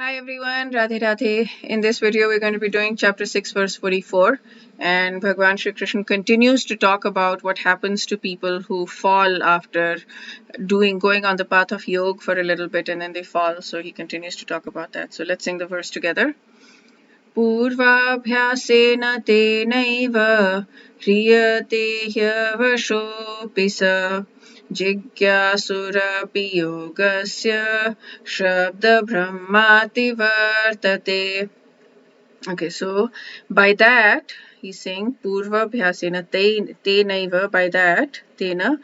Hi everyone, Radhe Radhe. In this video, we're going to be doing chapter 6, verse 44. And Bhagwan Shri Krishna continues to talk about what happens to people who fall after going on the path of yoga for a little bit and then they fall. So he continues to talk about that. So let's sing the verse together. Purvabhyasena tenaiva hriyate hyavashopi sa jigyasurapi yogasya shabda brahmati vartate. Okay, so by that he's saying Purvabhyasena tenaiva, by that tena,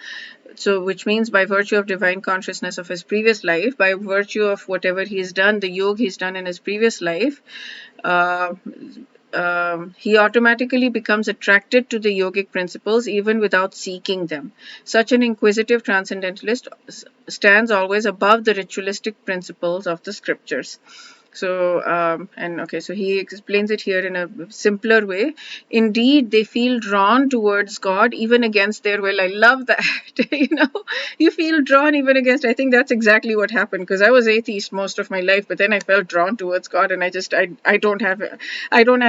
so which means by virtue of divine consciousness of his previous life, by virtue of whatever he's done, the yoga he's done in his previous life, uh, he automatically becomes attracted to the yogic principles even without seeking them. Such an inquisitive transcendentalist stands always above the ritualistic principles of the scriptures. So, so he explains it here in a simpler way. Indeed, they feel drawn towards God even against their will. I love that. You feel drawn even against. I think that's exactly what happened, because I was atheist most of my life, but then I felt drawn towards God, and I don't have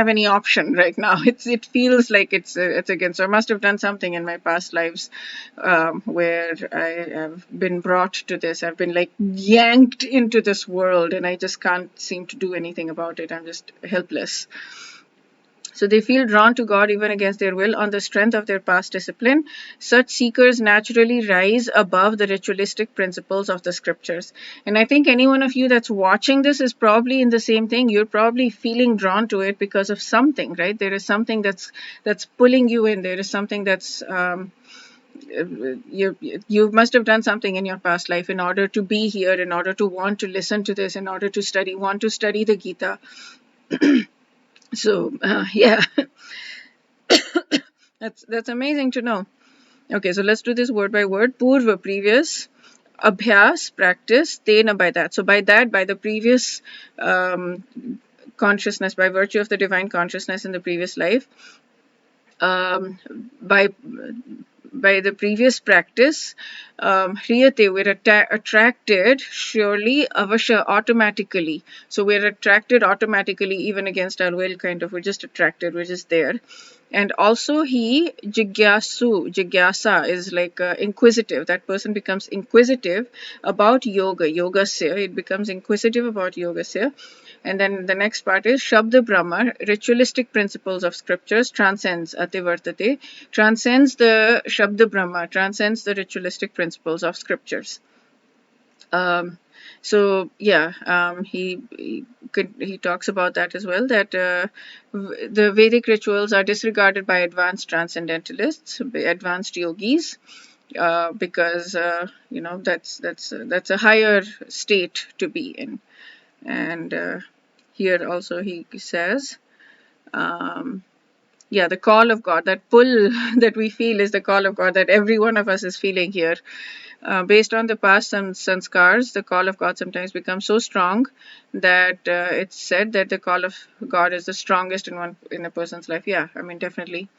any option right now. It feels like it's against. So I must have done something in my past lives where I have been brought to this. I've been like yanked into this world, and I just can't seem to do anything about it. I'm just helpless. So they feel drawn to God even against their will on the strength of their past discipline. Such seekers naturally rise above the ritualistic principles of the scriptures. And I think any one of you that's watching this is probably in the same thing. You're probably feeling drawn to it because of something, right? There is something that's pulling you in. There is something that's you must have done something in your past life in order to be here, in order to want to listen to this, in order to want to study the Gita. So yeah. That's amazing to know. Okay, so let's do this word by word. Purva, previous. Abhyas, practice. Tena, by that. So by that, by the previous consciousness, by virtue of the divine consciousness in the previous life, by the previous practice, hriyate, we're attracted, surely, avasha, automatically. So we're attracted automatically, even against our will, kind of. We're just attracted, we're just there. And also he jigyasa is like inquisitive. That person becomes inquisitive about yogasya. It becomes inquisitive about yogasya. And then the next part is Shabda Brahma, ritualistic principles of scriptures, transcends Ativartate, transcends the Shabda Brahma, transcends the ritualistic principles of scriptures. He talks about that as well, that the Vedic rituals are disregarded by advanced transcendentalists, advanced yogis, because that's a higher state to be in. And here also he says, the call of God, that pull that we feel is the call of God that every one of us is feeling here. Based on the past sanskars, the call of God sometimes becomes so strong that it's said that the call of God is the strongest in a person's life. Yeah, I mean, definitely.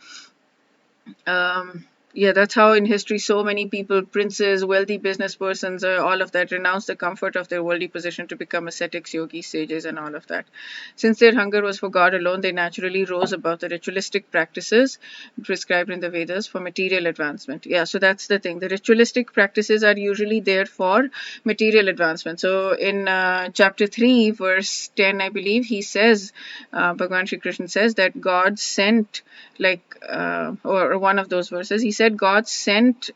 That's how in history so many people, princes, wealthy business persons, all of that, renounce the comfort of their worldly position to become ascetics, yogis, sages, and all of that. Since their hunger was for God alone, they naturally rose above the ritualistic practices prescribed in the Vedas for material advancement. Yeah, so that's the thing. The ritualistic practices are usually there for material advancement. So in chapter 3, verse 10, I believe, he says, Bhagwan Shri Krishna says that God sent, or one of those verses, he said God sent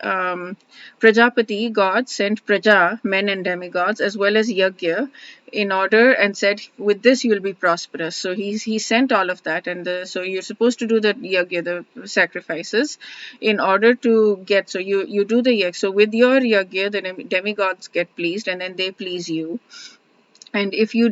Prajapati, God sent Praja, men and demigods, as well as Yagya, in order, and said, with this you will be prosperous. So he sent all of that, and so you're supposed to do the Yagya, the sacrifices, in order to get, so you do the Yagya. So with your Yagya, the demigods get pleased, and then they please you. And if you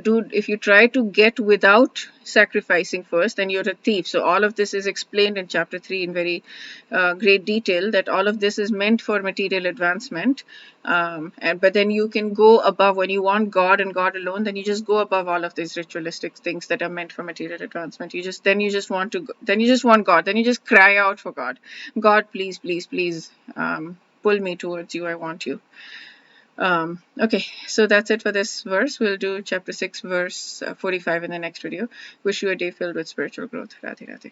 try to get without sacrificing first, then you're a thief. So all of this is explained in chapter 3 in very great detail, that all of this is meant for material advancement. But then you can go above. When you want God and God alone, then you just go above all of these ritualistic things that are meant for material advancement. You just want God. Then you just cry out for God. God, please, please, please, pull me towards you. I want you. Okay, so that's it for this verse. We'll do chapter 6, verse 45 in the next video. Wish you a day filled with spiritual growth. Radhe Radhe.